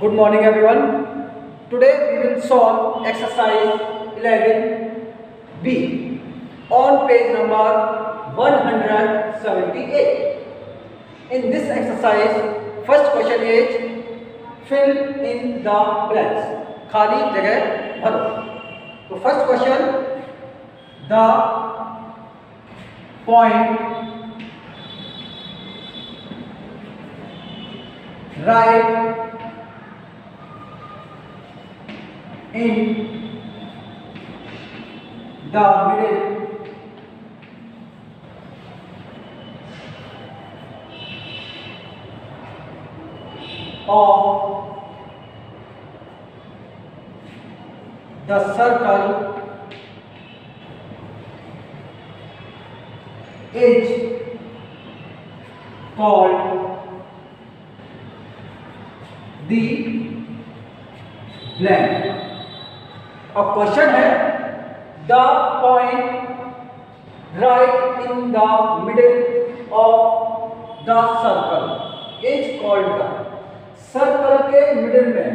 Good morning everyone. Today we will solve exercise 11B on page number 178. In this exercise, first question is fill in the blanks. खाली जगह भरो. तो first question, the point right in the middle of the circle is called the blank. अब question है the point right in the middle of the circle is called the. Circle के middle में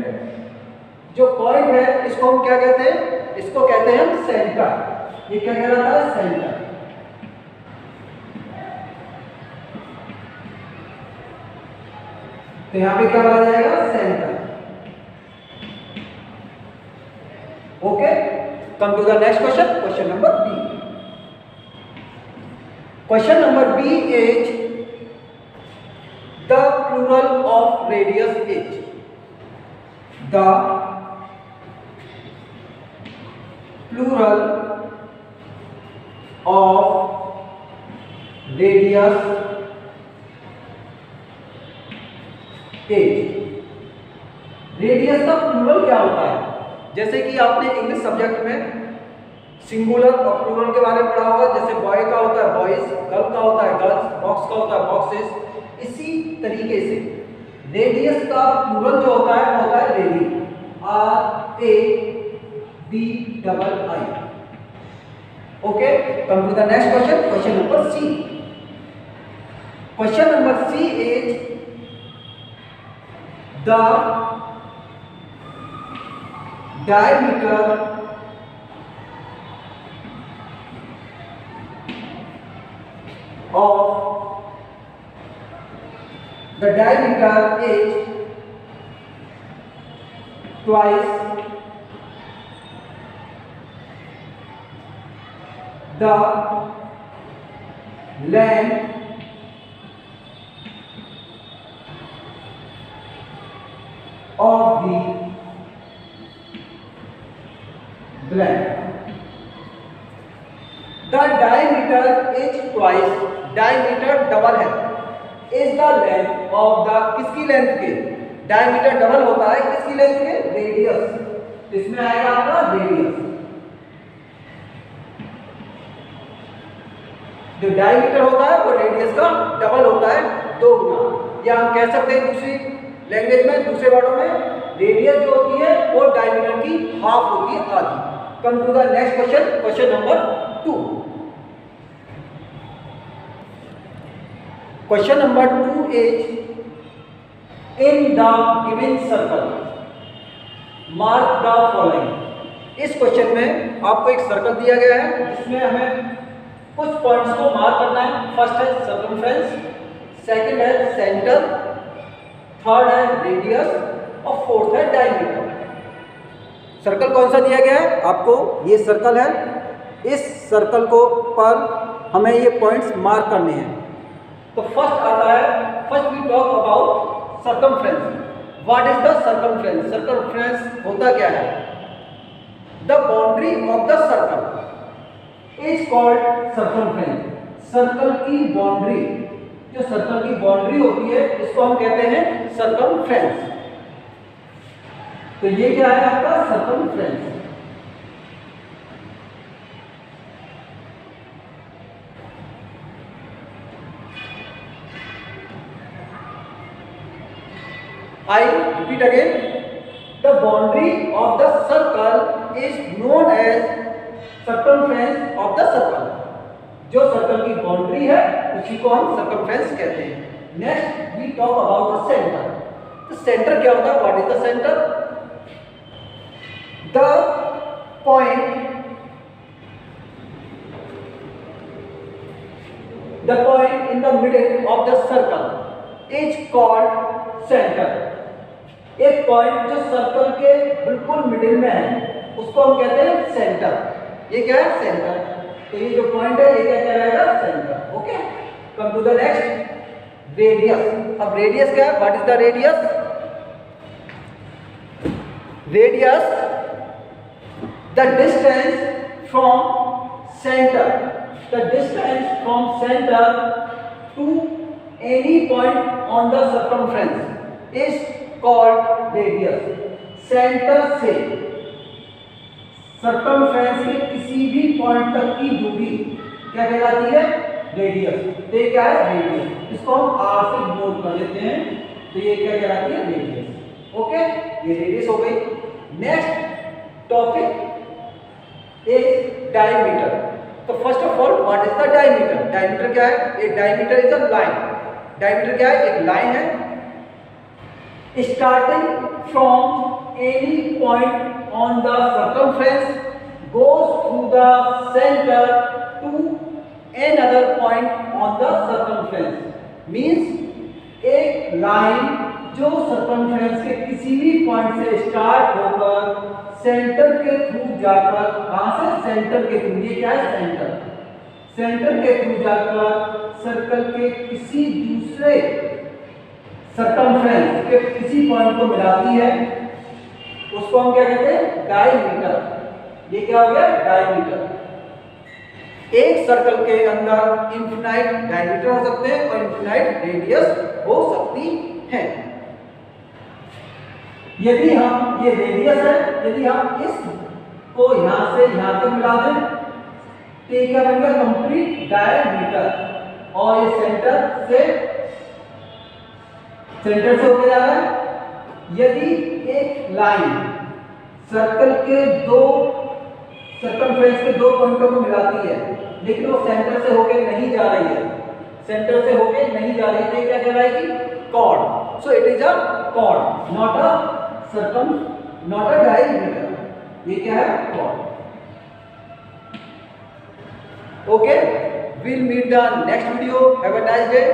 जो point है इसको हम क्या कहते हैं? इसको कहते हैं सेंटर. ये क्या कहलाता है? सेंटर. तो यहां पे क्या बोला जाएगा? Centre. Okay, come to the next question. Question number B. Question number B is the plural of radius is. The plural of radius is. Radius का प्लूरल क्या होता है? जैसे कि आपने इंग्लिश सब्जेक्ट में सिंगुलर और प्लूरल के बारे में पढ़ा होगा. जैसे बॉय का होता है बॉयज, गर्ल का होता है गर्ल्स, बॉक्स का होता है बॉक्सेस. इसी तरीके से रेडियस का प्लूरल जो होता है वो होता है ready. RADI. Okay, come to the next question. Question number C. Question number C is the diameter of the diameter is twice the length of the blank. The diameter is twice. Diameter double है. Is the length of the किसकी length के? Diameter double होता है किसकी length के? Radius. इसमें आएगा आपका रेडियस. जो डायमीटर होता है वो रेडियस का डबल होता है, 2 गुना. या हम कह सकते हैं दूसरी लैंग्वेज में, दूसरे वर्डों में, रेडियस जो होती है वो डायमीटर की हाफ होती है, आधी. Come to the next question. Question number 2. Question number 2 is in the given circle mark the following. इस क्वेश्चन में आपको एक सर्कल दिया गया है जिसमें हमें कुछ पॉइंट्स को मार्क करना है. फर्स्ट है सर्कमफ्रेंस, सेकंड है सेंटर, थर्ड है रेडियस और फोर्थ है डायमीटर. सर्कल कौन सा दिया गया है आपको? ये सर्कल है. इस सर्कल को पर हमें ये पॉइंट्स मार्क करने हैं. तो फर्स्ट आता है, first we talk about circumference. What is the circumference? Circumference होता क्या है? The boundary of the circle is called circumference. Circle की बाउंड्री, जो सर्कल की बाउंड्री होती है इसको हम कहते हैं सर्कमफ्रेंस. तो ये क्या है आपका? Circumference. I repeat again. The boundary of the circle is known as circumference of the circle. जो सर्कल की बाउंड्री है उसी को हम सर्कमफ्रेंस कहते हैं. Next we talk about the centre. तो सेंटर क्या होता है? What is the centre? The point in the middle of the circle is called center. एक पॉइंट जो सर्कल के बिल्कुल मिडिल में है उसको हम कहते हैं सेंटर। ये क्या है? सेंटर। तो ये जो पॉइंट है ये क्या कहलाएगा? Centre. Okay, come to the next, radius. अब रेडियस क्या है? What is the radius? Radius the distance from centre, the distance from center to any point on the circumference is called radius. Centre से circumference के किसी भी point तक की दूरी क्या कहलाती है? रेडियस। तो ये क्या है? रेडियस। इसको हम r से डिनोट कर लेते हैं, तो ये क्या कहलाती है? रेडियस। ओके, ये रेडियस हो गई। Next topic is diameter. तो first of all what is the diameter? Diameter क्या है? एक diameter is a line. Diameter क्या है? एक लाइन है starting from any point on the circumference goes through the centre to another point on the circumference. Means एक line जो circumference के किसी भी पॉइंट से स्टार्ट होकर सेंटर के थ्रू जाकर, कहां से? सेंटर के थ्रू। ये क्या है? सेंटर। सेंटर के थ्रू जाकर सर्कल के किसी दूसरे सर्कमफ्रेंस के किसी पॉइंट को मिलाती है, उसको हम क्या कहते हैं? डायमीटर। ये क्या हो गया? डायमीटर। एक सर्कल के अंदर इनफिनाइट डायमीटर हो सकते हैं और इनफिनाइट रेडियस हो सकती है। यदि हम, ये रेडियस है, यदि हम इस को यहां से यहां तक मिला दें तो ये क्या बन गया? Complete diameter. और ये सेंटर से होके जा रहा है। यदि एक लाइन सर्कल के दो सर्कमफ्रेंस के दो पॉइंटों को मिलाती है लेकिन वो सेंटर से होके नहीं जा रही है, सेंटर से होके नहीं जा रही है, तो क्या कहलाएगी? Chord. So it is a chord, not a diameter. ये क्या है? Chord. Okay, we'll meet the next video. Have a nice day.